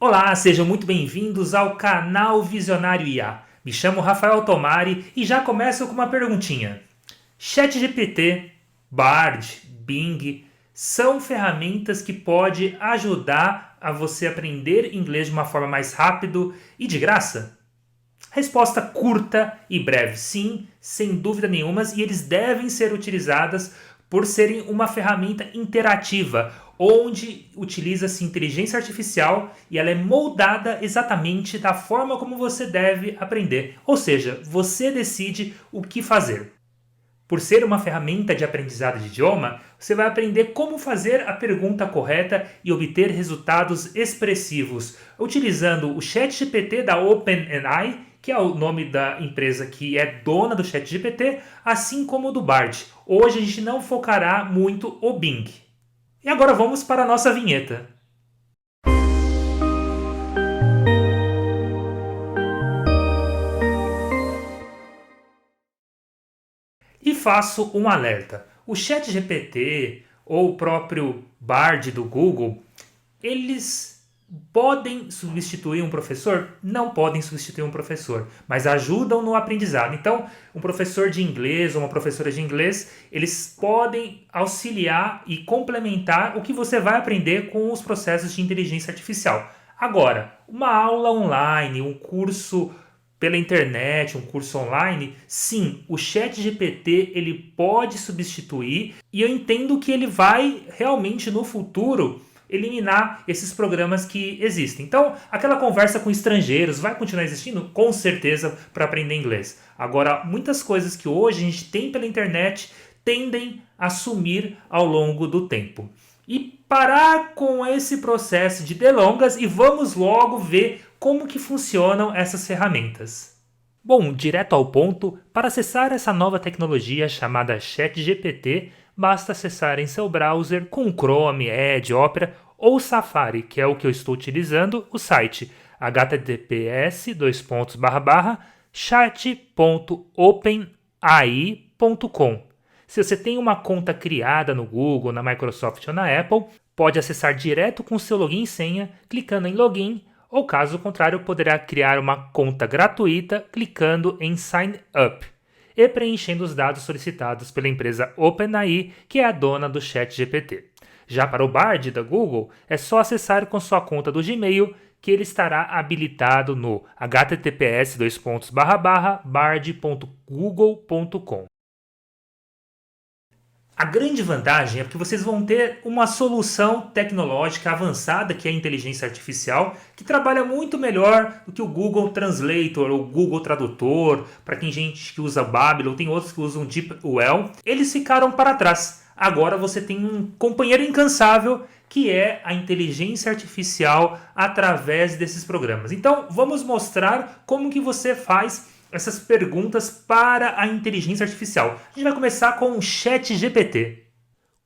Olá, sejam muito bem-vindos ao canal Visionário IA. Me chamo Rafael Tomari e já começo com uma perguntinha. ChatGPT, Bard, Bing são ferramentas que podem ajudar a você aprender inglês de uma forma mais rápida e de graça? Resposta curta e breve, sim, sem dúvida nenhuma, e eles devem ser utilizados por serem uma ferramenta interativa, onde utiliza-se inteligência artificial e ela é moldada exatamente da forma como você deve aprender. Ou seja, você decide o que fazer. Por ser uma ferramenta de aprendizado de idioma, você vai aprender como fazer a pergunta correta e obter resultados expressivos, utilizando o ChatGPT da OpenAI, que é o nome da empresa que é dona do ChatGPT, assim como o do Bard. Hoje a gente não focará muito o Bing. E agora vamos para a nossa vinheta. E faço um alerta. O ChatGPT ou o próprio Bard do Google, eles podem substituir um professor? Não podem substituir um professor, mas ajudam no aprendizado. Então, um professor de inglês ou uma professora de inglês, eles podem auxiliar e complementar o que você vai aprender com os processos de inteligência artificial. Agora, uma aula online, um curso pela internet, um curso online, sim, o ChatGPT ele pode substituir e eu entendo que ele vai realmente no futuro eliminar esses programas que existem. Então, aquela conversa com estrangeiros vai continuar existindo? Com certeza, para aprender inglês. Agora, muitas coisas que hoje a gente tem pela internet tendem a sumir ao longo do tempo. E parar com esse processo de delongas e vamos logo ver como que funcionam essas ferramentas. Bom, direto ao ponto, para acessar essa nova tecnologia chamada ChatGPT, basta acessar em seu browser com Chrome, Edge, Opera ou Safari, que é o que eu estou utilizando, o site https://chat.openai.com. Se você tem uma conta criada no Google, na Microsoft ou na Apple, pode acessar direto com seu login e senha, clicando em Login, ou caso contrário, poderá criar uma conta gratuita clicando em Sign Up e preenchendo os dados solicitados pela empresa OpenAI, que é a dona do ChatGPT. Já para o Bard da Google, é só acessar com sua conta do Gmail, que ele estará habilitado no https://bard.google.com. A grande vantagem é que vocês vão ter uma solução tecnológica avançada, que é a inteligência artificial, que trabalha muito melhor do que o Google Translator ou o Google Tradutor. Para quem gente que usa Babel, tem outros que usam DeepL. Eles ficaram para trás. Agora você tem um companheiro incansável, que é a inteligência artificial através desses programas. Então, vamos mostrar como que você faz essas perguntas para a inteligência artificial. A gente vai começar com o ChatGPT.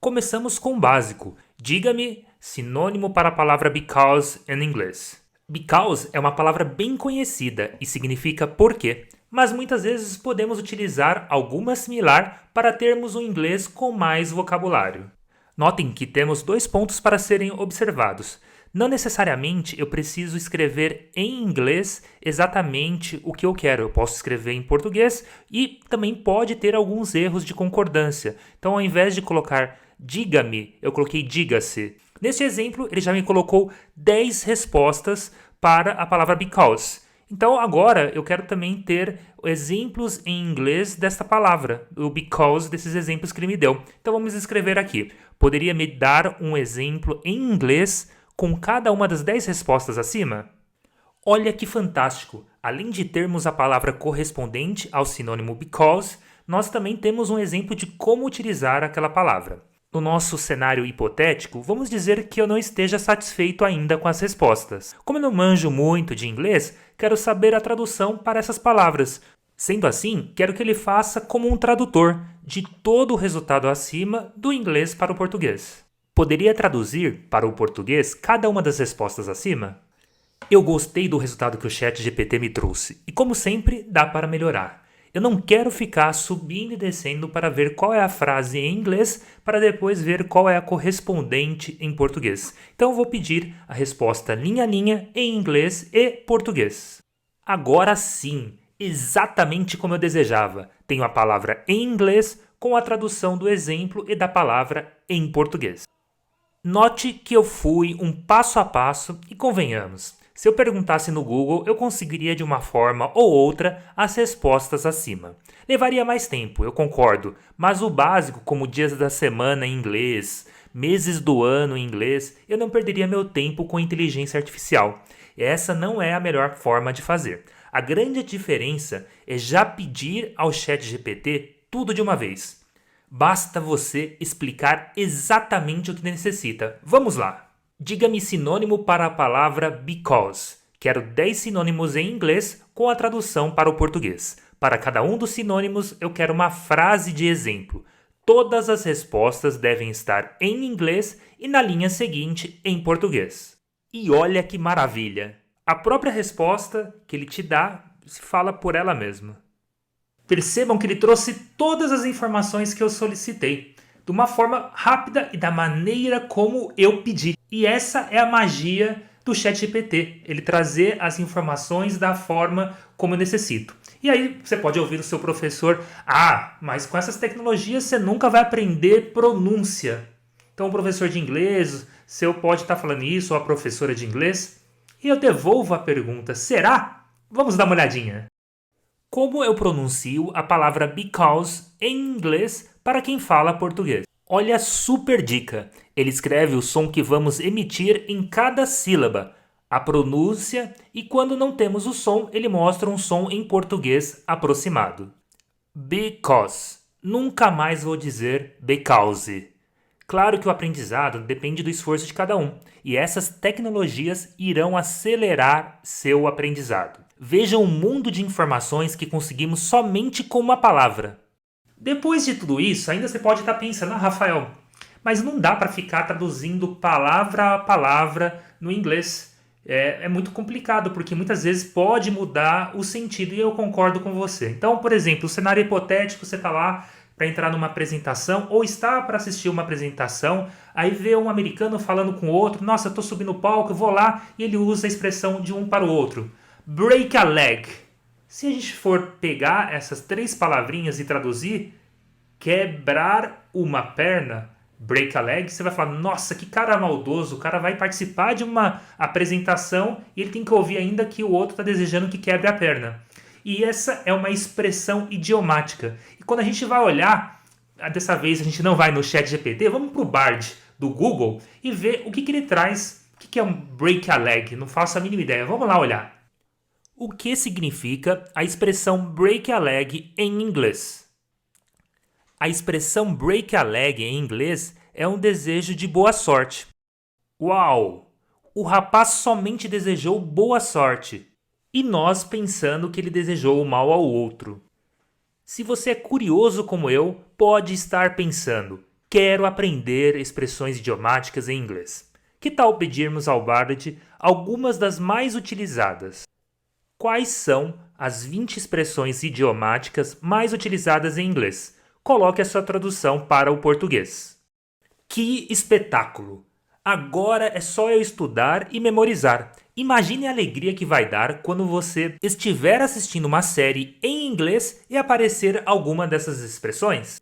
Começamos com o básico. Diga-me sinônimo para a palavra because em inglês. Because é uma palavra bem conhecida e significa porquê, mas muitas vezes podemos utilizar alguma similar para termos um inglês com mais vocabulário. Notem que temos dois pontos para serem observados. Não necessariamente eu preciso escrever em inglês exatamente o que eu quero. Eu posso escrever em português e também pode ter alguns erros de concordância. Então, ao invés de colocar diga-me, eu coloquei diga-se. Neste exemplo, ele já me colocou 10 respostas para a palavra because. Então, agora eu quero também ter exemplos em inglês desta palavra, o because desses exemplos que ele me deu. Então, vamos escrever aqui. Poderia me dar um exemplo em inglês com cada uma das 10 respostas acima? Olha que fantástico! Além de termos a palavra correspondente ao sinônimo because, nós também temos um exemplo de como utilizar aquela palavra. No nosso cenário hipotético, vamos dizer que eu não esteja satisfeito ainda com as respostas. Como eu não manjo muito de inglês, quero saber a tradução para essas palavras. Sendo assim, quero que ele faça como um tradutor de todo o resultado acima do inglês para o português. Poderia traduzir para o português cada uma das respostas acima? Eu gostei do resultado que o ChatGPT me trouxe e, como sempre, dá para melhorar. Eu não quero ficar subindo e descendo para ver qual é a frase em inglês para depois ver qual é a correspondente em português. Então eu vou pedir a resposta linha a linha em inglês e português. Agora sim, exatamente como eu desejava. Tenho a palavra em inglês com a tradução do exemplo e da palavra em português. Note que eu fui um passo a passo e convenhamos, se eu perguntasse no Google, eu conseguiria de uma forma ou outra as respostas acima. Levaria mais tempo, eu concordo, mas o básico, como dias da semana em inglês, meses do ano em inglês, eu não perderia meu tempo com inteligência artificial. Essa não é a melhor forma de fazer. A grande diferença é já pedir ao ChatGPT tudo de uma vez. Basta você explicar exatamente o que necessita. Vamos lá! Diga-me sinônimo para a palavra because. Quero 10 sinônimos em inglês com a tradução para o português. Para cada um dos sinônimos, eu quero uma frase de exemplo. Todas as respostas devem estar em inglês e na linha seguinte em português. E olha que maravilha! A própria resposta que ele te dá se fala por ela mesma. Percebam que ele trouxe todas as informações que eu solicitei, de uma forma rápida e da maneira como eu pedi. E essa é a magia do ChatGPT, ele trazer as informações da forma como eu necessito. E aí você pode ouvir o seu professor, mas com essas tecnologias você nunca vai aprender pronúncia. Então o professor de inglês, seu pode estar falando isso, ou a professora de inglês. E eu devolvo a pergunta, será? Vamos dar uma olhadinha. Como eu pronuncio a palavra because em inglês para quem fala português? Olha a super dica! Ele escreve o som que vamos emitir em cada sílaba, a pronúncia, e quando não temos o som, ele mostra um som em português aproximado. Because. Nunca mais vou dizer because. Claro que o aprendizado depende do esforço de cada um, e essas tecnologias irão acelerar seu aprendizado. Veja o mundo de informações que conseguimos somente com uma palavra. Depois de tudo isso, ainda você pode estar pensando, Rafael, mas não dá para ficar traduzindo palavra a palavra no inglês. É muito complicado, porque muitas vezes pode mudar o sentido, e eu concordo com você. Então, por exemplo, o cenário hipotético, você está lá para entrar numa apresentação, ou está para assistir uma apresentação, aí vê um americano falando com outro, nossa, eu estou subindo o palco, eu vou lá, e ele usa a expressão de um para o outro. Break a leg. Se a gente for pegar essas 3 palavrinhas e traduzir, quebrar uma perna, break a leg, você vai falar, nossa, que cara maldoso, o cara vai participar de uma apresentação e ele tem que ouvir ainda que o outro está desejando que quebre a perna. E essa é uma expressão idiomática. E quando a gente vai olhar, dessa vez a gente não vai no ChatGPT, vamos para o Bard do Google e ver o que ele traz. O que é um break a leg? Não faço a mínima ideia. Vamos lá olhar. O que significa a expressão break a leg em inglês? A expressão break a leg em inglês é um desejo de boa sorte. Uau! O rapaz somente desejou boa sorte. E nós pensando que ele desejou o mal ao outro. Se você é curioso como eu, pode estar pensando, quero aprender expressões idiomáticas em inglês. Que tal pedirmos ao Bard algumas das mais utilizadas? Quais são as 20 expressões idiomáticas mais utilizadas em inglês? Coloque a sua tradução para o português. Que espetáculo! Agora é só eu estudar e memorizar. Imagine a alegria que vai dar quando você estiver assistindo uma série em inglês e aparecer alguma dessas expressões.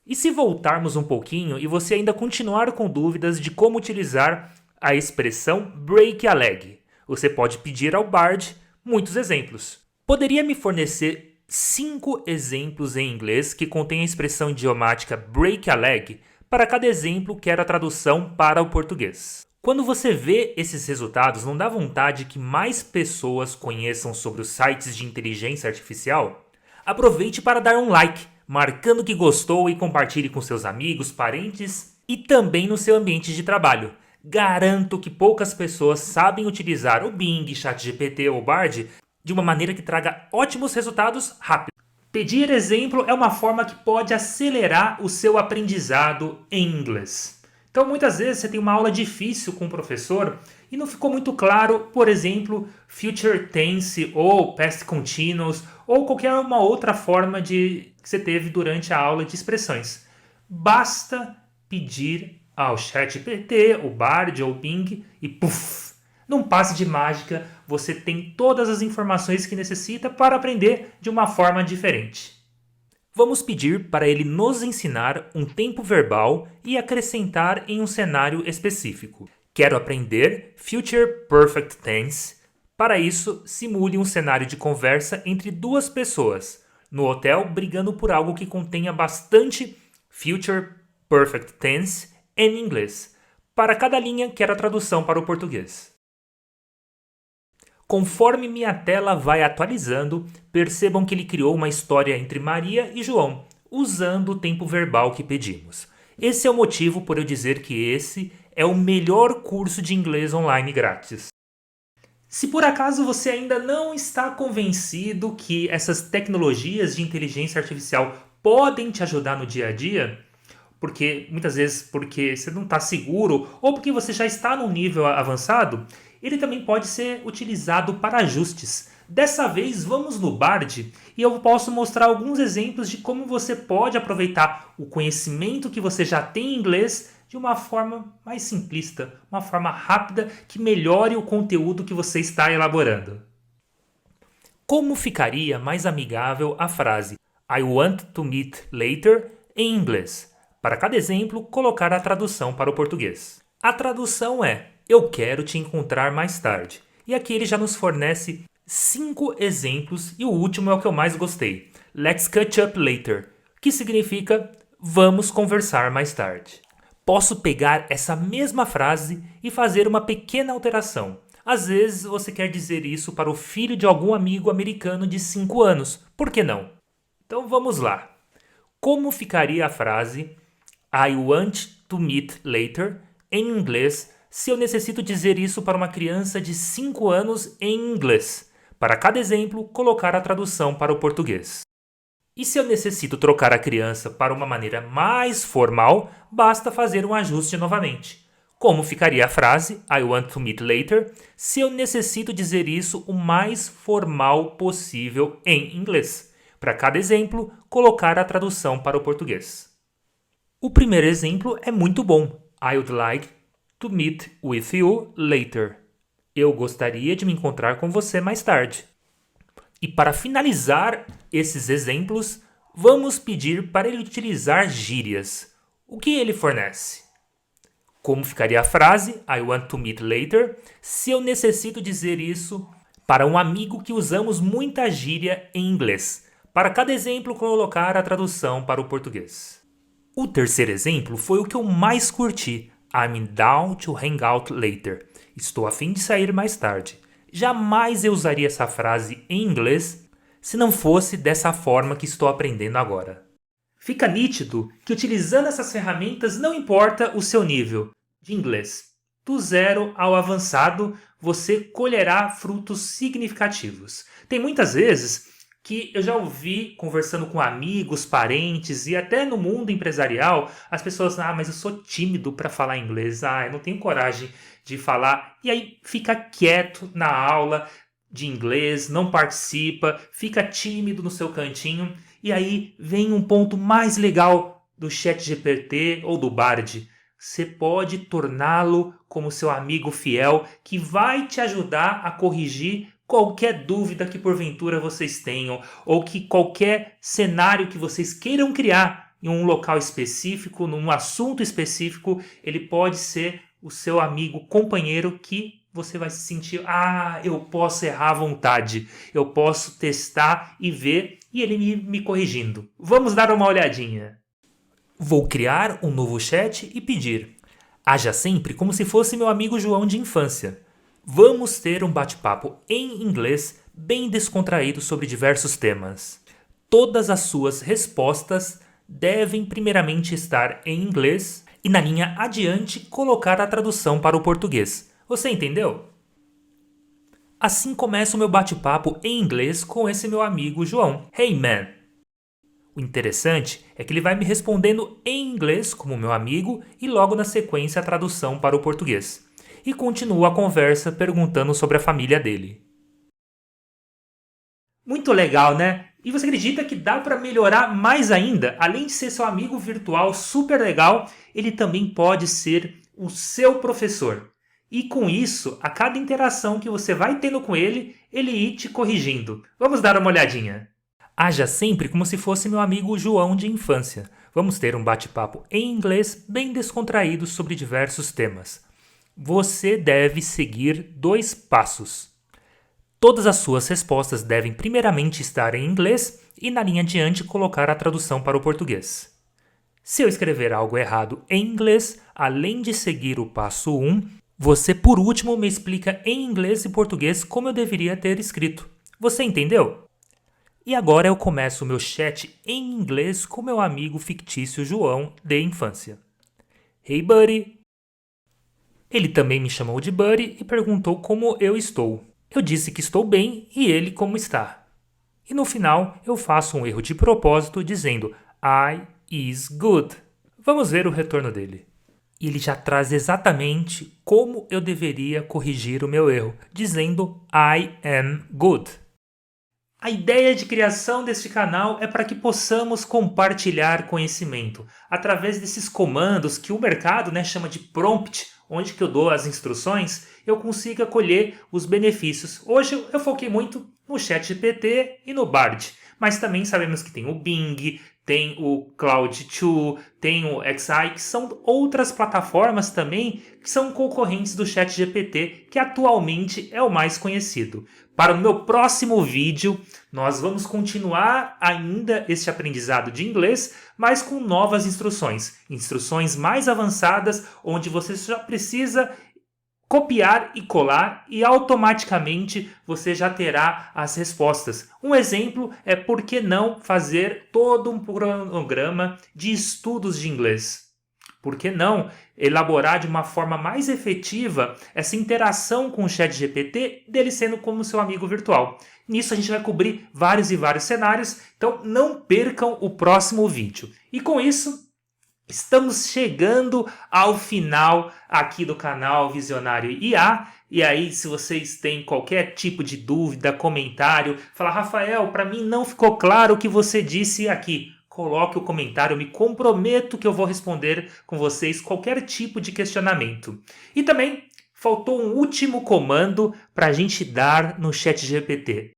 E se voltarmos um pouquinho e você ainda continuar com dúvidas de como utilizar a expressão break a leg, você pode pedir ao Bard muitos exemplos. Poderia me fornecer 5 exemplos em inglês que contêm a expressão idiomática break a leg? Para cada exemplo, quero a tradução para o português. Quando você vê esses resultados, não dá vontade que mais pessoas conheçam sobre os sites de inteligência artificial? Aproveite para dar um like, marcando que gostou e compartilhe com seus amigos, parentes e também no seu ambiente de trabalho. Garanto que poucas pessoas sabem utilizar o Bing, ChatGPT ou Bard de uma maneira que traga ótimos resultados rápido. Pedir exemplo é uma forma que pode acelerar o seu aprendizado em inglês. Então, muitas vezes você tem uma aula difícil com o professor e não ficou muito claro, por exemplo, future tense ou past continuous ou qualquer uma outra forma que você teve durante a aula de expressões. Basta pedir ao ChatGPT, o Bard ou o Bing e puf! Num passe de mágica, você tem todas as informações que necessita para aprender de uma forma diferente. Vamos pedir para ele nos ensinar um tempo verbal e acrescentar em um cenário específico. Quero aprender Future Perfect Tense. Para isso, simule um cenário de conversa entre duas pessoas, no hotel brigando por algo que contenha bastante Future Perfect Tense em inglês. Para cada linha, quero a tradução para o português. Conforme minha tela vai atualizando, percebam que ele criou uma história entre Maria e João, usando o tempo verbal que pedimos. Esse é o motivo por eu dizer que esse é o melhor curso de inglês online grátis. Se por acaso você ainda não está convencido que essas tecnologias de inteligência artificial podem te ajudar no dia a dia, porque muitas vezes porque você não está seguro ou porque você já está num nível avançado, ele também pode ser utilizado para ajustes. Dessa vez vamos no Bard e eu posso mostrar alguns exemplos de como você pode aproveitar o conhecimento que você já tem em inglês de uma forma mais simplista, uma forma rápida que melhore o conteúdo que você está elaborando. Como ficaria mais amigável a frase I want to meet later em inglês? Para cada exemplo, colocar a tradução para o português. A tradução é eu quero te encontrar mais tarde. E aqui ele já nos fornece 5 exemplos e o último é o que eu mais gostei. Let's catch up later, que significa vamos conversar mais tarde. Posso pegar essa mesma frase e fazer uma pequena alteração. Às vezes você quer dizer isso para o filho de algum amigo americano de 5 anos. Por que não? Então vamos lá. Como ficaria a frase I want to meet later em inglês se eu necessito dizer isso para uma criança de 5 anos em inglês? Para cada exemplo, colocar a tradução para o português. E se eu necessito trocar a criança para uma maneira mais formal, basta fazer um ajuste novamente. Como ficaria a frase I want to meet later se eu necessito dizer isso o mais formal possível em inglês? Para cada exemplo, colocar a tradução para o português. O primeiro exemplo é muito bom. I would like to meet with you later. Eu gostaria de me encontrar com você mais tarde. E para finalizar esses exemplos, vamos pedir para ele utilizar gírias. O que ele fornece? Como ficaria a frase I want to meet later se eu necessito dizer isso para um amigo que usamos muita gíria em inglês? Para cada exemplo, colocar a tradução para o português. O terceiro exemplo foi o que eu mais curti. I'm down to hang out later. Estou a fim de sair mais tarde. Jamais eu usaria essa frase em inglês se não fosse dessa forma que estou aprendendo agora. Fica nítido que utilizando essas ferramentas não importa o seu nível de inglês. Do zero ao avançado, você colherá frutos significativos. Tem muitas vezes que eu já ouvi conversando com amigos, parentes e até no mundo empresarial, as pessoas, mas eu sou tímido para falar inglês, eu não tenho coragem de falar. E aí fica quieto na aula de inglês, não participa, fica tímido no seu cantinho. E aí vem um ponto mais legal do ChatGPT ou do Bard. Você pode torná-lo como seu amigo fiel que vai te ajudar a corrigir qualquer dúvida que porventura vocês tenham ou que qualquer cenário que vocês queiram criar em um local específico, num assunto específico, ele pode ser o seu amigo companheiro que você vai se sentir, eu posso errar à vontade, eu posso testar e ver e ele me corrigindo. Vamos dar uma olhadinha. Vou criar um novo chat e pedir. Haja sempre como se fosse meu amigo João de infância. Vamos ter um bate-papo em inglês bem descontraído sobre diversos temas. Todas as suas respostas devem primeiramente estar em inglês e na linha adiante colocar a tradução para o português. Você entendeu? Assim começa o meu bate-papo em inglês com esse meu amigo João. Hey man, O interessante é que ele vai me respondendo em inglês como meu amigo e logo na sequência a tradução para o português. E continua a conversa perguntando sobre a família dele. Muito legal, né? E você acredita que dá para melhorar mais ainda? Além de ser seu amigo virtual super legal, ele também pode ser o seu professor. E com isso, a cada interação que você vai tendo com ele, ele ir te corrigindo. Vamos dar uma olhadinha. Haja sempre como se fosse meu amigo João de infância. Vamos ter um bate-papo em inglês bem descontraído sobre diversos temas. Você deve seguir 2 passos. Todas as suas respostas devem primeiramente estar em inglês e na linha adiante colocar a tradução para o português. Se eu escrever algo errado em inglês, além de seguir o passo 1, você por último me explica em inglês e português como eu deveria ter escrito. Você entendeu? E agora eu começo o meu chat em inglês com meu amigo fictício João de infância. Hey buddy! Ele também me chamou de buddy e perguntou como eu estou. Eu disse que estou bem e ele como está. E no final eu faço um erro de propósito dizendo I is good. Vamos ver o retorno dele. E ele já traz exatamente como eu deveria corrigir o meu erro, dizendo I am good. A ideia de criação deste canal é para que possamos compartilhar conhecimento através desses comandos que o mercado chama de prompt, onde que eu dou as instruções, eu consiga colher os benefícios. Hoje eu foquei muito no ChatGPT e no Bard, mas também sabemos que tem o Bing, tem o Cloud2, tem o XI, que são outras plataformas também que são concorrentes do ChatGPT, que atualmente é o mais conhecido. Para o meu próximo vídeo, nós vamos continuar ainda este aprendizado de inglês, mas com novas instruções mais avançadas, onde você já precisa copiar e colar e automaticamente você já terá as respostas. Um exemplo é por que não fazer todo um programa de estudos de inglês? Por que não elaborar de uma forma mais efetiva essa interação com o ChatGPT, dele sendo como seu amigo virtual? Nisso a gente vai cobrir vários e vários cenários, então não percam o próximo vídeo. E com isso, estamos chegando ao final aqui do canal Visionário IA. E aí, se vocês têm qualquer tipo de dúvida, comentário, fala, Rafael, para mim não ficou claro o que você disse aqui. Coloque o comentário, eu me comprometo que eu vou responder com vocês qualquer tipo de questionamento. E também faltou um último comando para a gente dar no ChatGPT.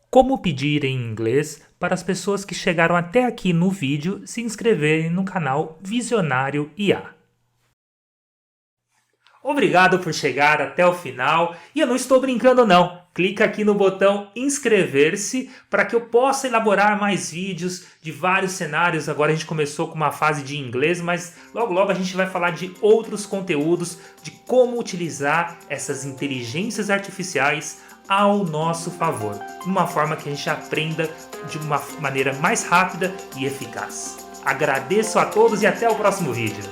Como pedir em inglês para as pessoas que chegaram até aqui no vídeo se inscreverem no canal Visionário IA. Obrigado por chegar até o final e eu não estou brincando não. Clica aqui no botão inscrever-se para que eu possa elaborar mais vídeos de vários cenários. Agora a gente começou com uma fase de inglês, mas logo a gente vai falar de outros conteúdos, de como utilizar essas inteligências artificiais ao nosso favor, de uma forma que a gente aprenda de uma maneira mais rápida e eficaz. Agradeço a todos e até o próximo vídeo.